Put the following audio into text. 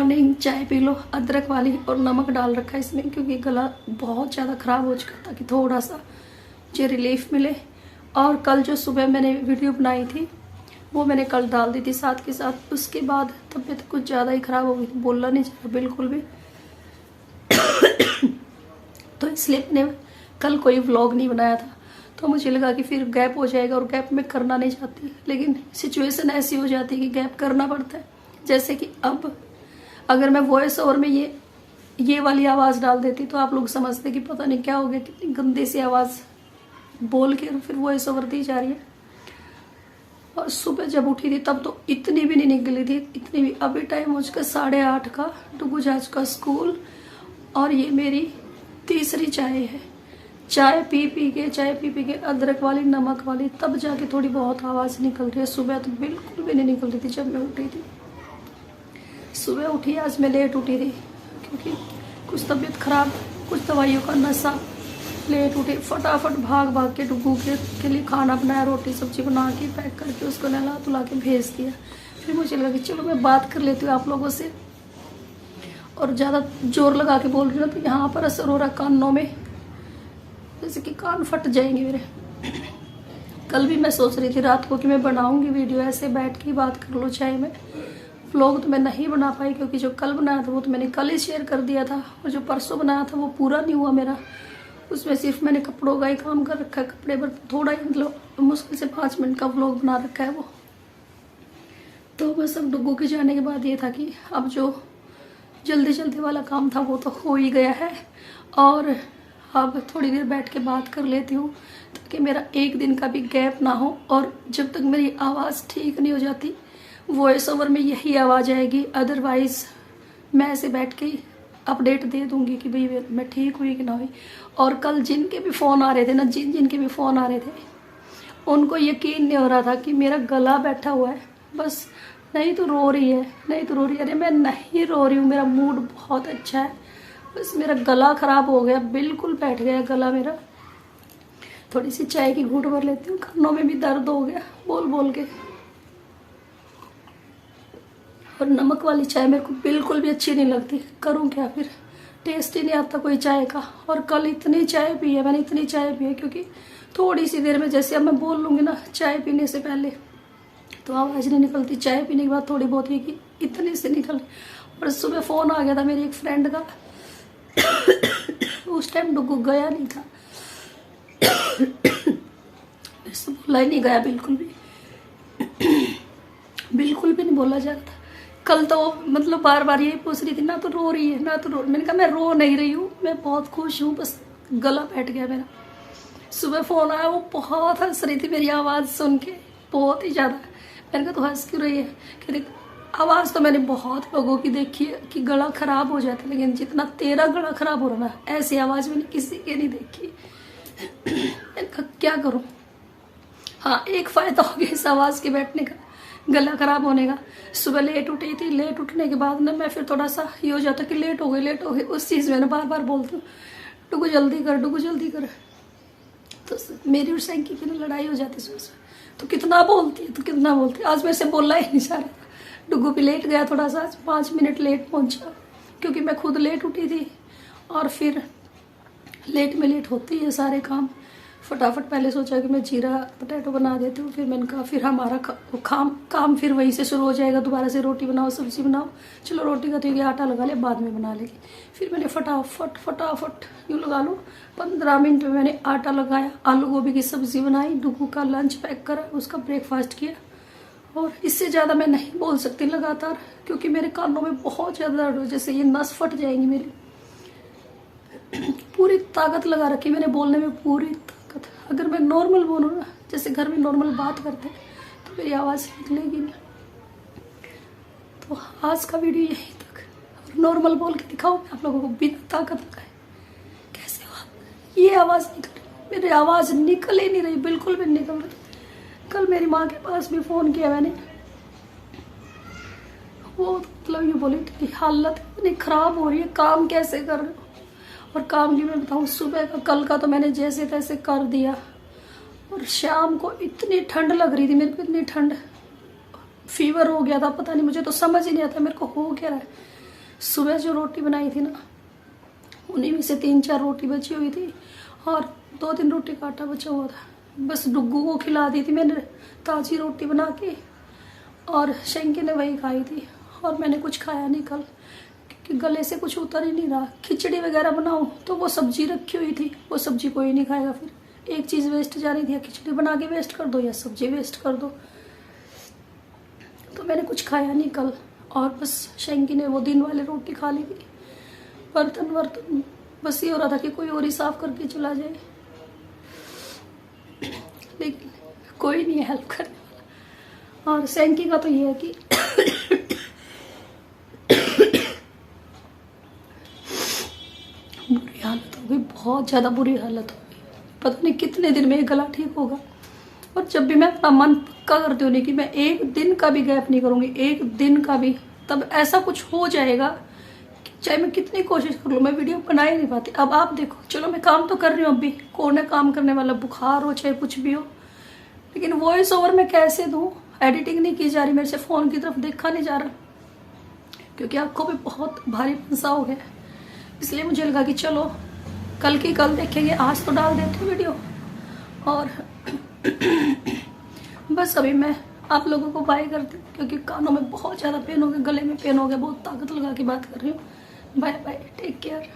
Morning चाय P low अदरक वाली, और नमक डाल रखा है इसमें क्योंकि गला बहुत ज़्यादा ख़राब हो चुका था कि थोड़ा सा मुझे रिलीफ मिले। और कल जो सुबह मैंने वीडियो बनाई थी वो मैंने कल डाल दी थी साथ के साथ। उसके बाद तबीयत कुछ ज़्यादा ही ख़राब हो गई थी, बोलना नहीं चाहिए बिल्कुल भी। तो इसलिए मैंने कल कोई व्लॉग नहीं बनाया था। तो मुझे लगा कि फिर गैप हो जाएगा, और गैप में करना नहीं चाहती, लेकिन सिचुएशन ऐसी हो जाती है कि गैप करना पड़ता है। जैसे कि अब अगर मैं वॉइस ओवर में ये वाली आवाज़ डाल देती तो आप लोग समझते कि पता नहीं क्या हो गया, कितनी गंदी सी आवाज़ बोल के फिर वॉइस ओवर दी जा रही है। और सुबह जब उठी थी तब तो इतनी भी नहीं निकली थी, इतनी भी। अभी टाइम हो चुका 8:30 का, डुगू जाज का स्कूल, और ये मेरी तीसरी चाय है। चाय पी पी के अदरक वाली नमक वाली, तब जाके थोड़ी बहुत आवाज़ निकल रही है। सुबह तो बिल्कुल भी नहीं निकल रही थी जब मैं उठी थी। सुबह उठी, आज मैं लेट उठी थी क्योंकि कुछ तबीयत खराब, कुछ दवाइयों का नशा। लेट उठी, फटाफट भाग के डुगू के लिए खाना बनाया, रोटी सब्जी बना के पैक करके उसको नहला धुला के भेज दिया। फिर मुझे लगा कि चलो मैं बात कर लेती हूँ आप लोगों से, और ज़्यादा जोर लगा के बोल रही हूँ तो यहाँ पर असर हो रहा है कानों में, जैसे कि कान फट जाएंगे मेरे। कल भी मैं सोच रही थी रात को कि मैं बनाऊंगी वीडियो, ऐसे बैठ के बात कर लो चाय में। व्लॉग तो मैं नहीं बना पाई क्योंकि जो कल बनाया था वो तो मैंने कल ही शेयर कर दिया था, और जो परसों बनाया था वो पूरा नहीं हुआ मेरा। उसमें सिर्फ मैंने कपड़ों का ही काम कर रखा है, कपड़े पर थोड़ा ही, मतलब मुश्किल से 5 मिनट का व्लॉग बना रखा है वो। तो बस अब डुगू के जाने के बाद ये था कि अब जो जल्दी वाला काम था वो तो हो ही गया है, और अब थोड़ी देर बैठ के बात कर लेती हूँ ताकि मेरा एक दिन का भी गैप ना हो। और जब तक मेरी आवाज़ ठीक नहीं हो जाती वॉइस ओवर में यही आवाज़ आएगी, अदरवाइज़ मैं ऐसे बैठ के अपडेट दे दूंगी कि भाई मैं ठीक हुई कि ना हुई। और कल जिनके भी फ़ोन आ रहे थे ना, जिनके भी फ़ोन आ रहे थे, उनको यकीन नहीं हो रहा था कि मेरा गला बैठा हुआ है। बस नहीं तो रो रही है, नहीं तो रो रही है। अरे मैं नहीं रो रही हूँ, मेरा मूड बहुत अच्छा है, बस मेरा गला ख़राब हो गया, बिल्कुल बैठ गया गला मेरा। थोड़ी सी चाय की घूंट भर लेती हूँ, कानों में भी दर्द हो गया बोल बोल के। और नमक वाली चाय मेरे को बिल्कुल भी अच्छी नहीं लगती, करूँ क्या फिर, टेस्ट ही नहीं आता कोई चाय का। और कल इतनी चाय पी है मैंने, इतनी चाय पी है क्योंकि थोड़ी सी देर में, जैसे अब मैं बोल लूँगी ना चाय पीने से पहले तो आवाज़ नहीं निकलती, चाय पीने के बाद थोड़ी बहुत ही कि इतनी से निकल। और सुबह फ़ोन आ गया था मेरी एक फ्रेंड का, उस टाइम डुगू गया नहीं था, इससे बोला ही नहीं गया बिल्कुल भी, बिल्कुल भी नहीं बोला जा रहा था। कल तो मतलब बार बार यही पूछ रही थी, ना तो रो रही है ना तो रो। मैंने कहा मैं रो नहीं रही हूँ, मैं बहुत खुश हूँ, बस गला बैठ गया मेरा। सुबह फ़ोन आया, वो बहुत हंस रही थी मेरी आवाज़ सुन के, बहुत ही ज़्यादा। मैंने कहा तो हंस क्यों रही है, कहती आवाज़ तो मैंने बहुत लोगों की देखी है कि गला ख़राब हो जाता है, लेकिन जितना तेरा गला ख़राब हो रहा है ऐसी आवाज़ मैंने किसी की नहीं देखी। मैंने कहा क्या करूँ। हाँ, एक फ़ायदा हो गया इस आवाज़ के बैठने का, गला ख़राब होने का। सुबह लेट उठी थी, लेट उठने के बाद ना मैं फिर थोड़ा सा ये हो जाता कि लेट हो गई, उस चीज़ में ना बार बार बोलती हूँ डुगू जल्दी कर, डुगू जल्दी कर। तो मेरी और सैंकी की ना लड़ाई हो जाती सुबह सुबह, तो कितना बोलती है, तो कितना बोलती है। आज मेरे से बोला ही नहीं जा रहा, डुगू भी लेट गया थोड़ा सा, 5 मिनट लेट पहुँचा क्योंकि मैं खुद लेट उठी थी। और फिर लेट में लेट होती है सारे काम। फटाफट पहले सोचा कि मैं जीरा पोटैटो बना देती हूँ, फिर मैंने कहा फिर हमारा काम फिर वहीं से शुरू हो जाएगा, दोबारा से रोटी बनाओ सब्जी बनाओ। चलो रोटी का तो ये आटा लगा ले, बाद में बना लेगी। फिर मैंने फटाफट यूँ लगा लो 15 मिनट में मैंने आटा लगाया, आलू गोभी की सब्जी बनाई, डुगू का लंच पैक करा, उसका ब्रेकफास्ट किया। और इससे ज़्यादा मैं नहीं बोल सकती लगातार, क्योंकि मेरे कानों में बहुत ज़्यादा दर्द हो, जैसे ये नस फट जाएंगी मेरी। पूरी ताकत लगा रखी मैंने बोलने में, पूरी ताकत। अगर मैं नॉर्मल बोलूँ ना, जैसे घर में नॉर्मल बात करते हैं, तो मेरी आवाज़ निकलेगी नहीं। तो आज का वीडियो यहीं तक, और नॉर्मल बोल के दिखाओ आप लोगों को बिना ताकत लगाए कैसे हो। ये आवाज़ निकल, मेरी आवाज़ निकल ही नहीं रही, बिल्कुल भी निकल रही। कल मेरी माँ के पास भी फ़ोन किया मैंने, वो मतलब ये बोली कि हालत इतनी ख़राब हो रही है, काम कैसे कर रहे हो। और काम की मैं बताऊँ, सुबह का कल का तो मैंने जैसे तैसे कर दिया, और शाम को इतनी ठंड लग रही थी मेरे को, इतनी ठंड, फीवर हो गया था, पता नहीं, मुझे तो समझ ही नहीं आता मेरे को हो क्या रहा है। सुबह जो रोटी बनाई थी ना, उन्हीं में से 3-4 रोटी बची हुई थी और 2-3 रोटी का आटा बचा हुआ था। बस डुग्गू को खिला दी थी मैंने ताज़ी रोटी बना के, और शंकी ने वही खाई थी। और मैंने कुछ खाया नहीं कल, क्योंकि गले से कुछ उतर ही नहीं रहा। खिचड़ी वगैरह बनाऊं तो वो सब्जी रखी हुई थी, वो सब्जी कोई नहीं खाएगा। फिर एक चीज़ वेस्ट जा रही थी, या खिचड़ी बना के वेस्ट कर दो या सब्जी वेस्ट कर दो। तो मैंने कुछ खाया नहीं कल, और बस शंकी ने वो दिन वाले रोटी खा ली थी। बर्तन बस ये हो रहा था कि कोई और ही साफ करके चला जाए, लेकिन कोई नहीं है हेल्प करने वाला। और शंकी का तो ये है कि बुरी हालत हो गई, बहुत ज़्यादा बुरी हालत हो गई। पता नहीं कितने दिन में ये गला ठीक होगा। और जब भी मैं अपना मन पक्का करती हूँ कि मैं एक दिन का भी गैप नहीं करूँगी, एक दिन का भी, तब ऐसा कुछ हो जाएगा कि चाहे मैं कितनी कोशिश कर लूँ, मैं वीडियो बना ही नहीं पाती। अब आप देखो, चलो मैं काम तो कर रही हूँ, अभी कौन है काम करने वाला, बुखार हो चाहे कुछ भी हो, लेकिन वॉइस ओवर मैं कैसे दूँ? एडिटिंग नहीं की जा रही, मेरे से फ़ोन की तरफ देखा नहीं जा रहा, क्योंकि आंखों पे बहुत भारी पंसा हो गया। इसलिए मुझे लगा कि चलो कल की कल देखेंगे, आज तो डाल देते वीडियो। और बस अभी मैं आप लोगों को बाय करती हूँ, क्योंकि कानों में बहुत ज़्यादा पेन हो गया, गले में पेन हो गया, बहुत ताकत लगा के बात कर रही हूँ। Bye bye, take care.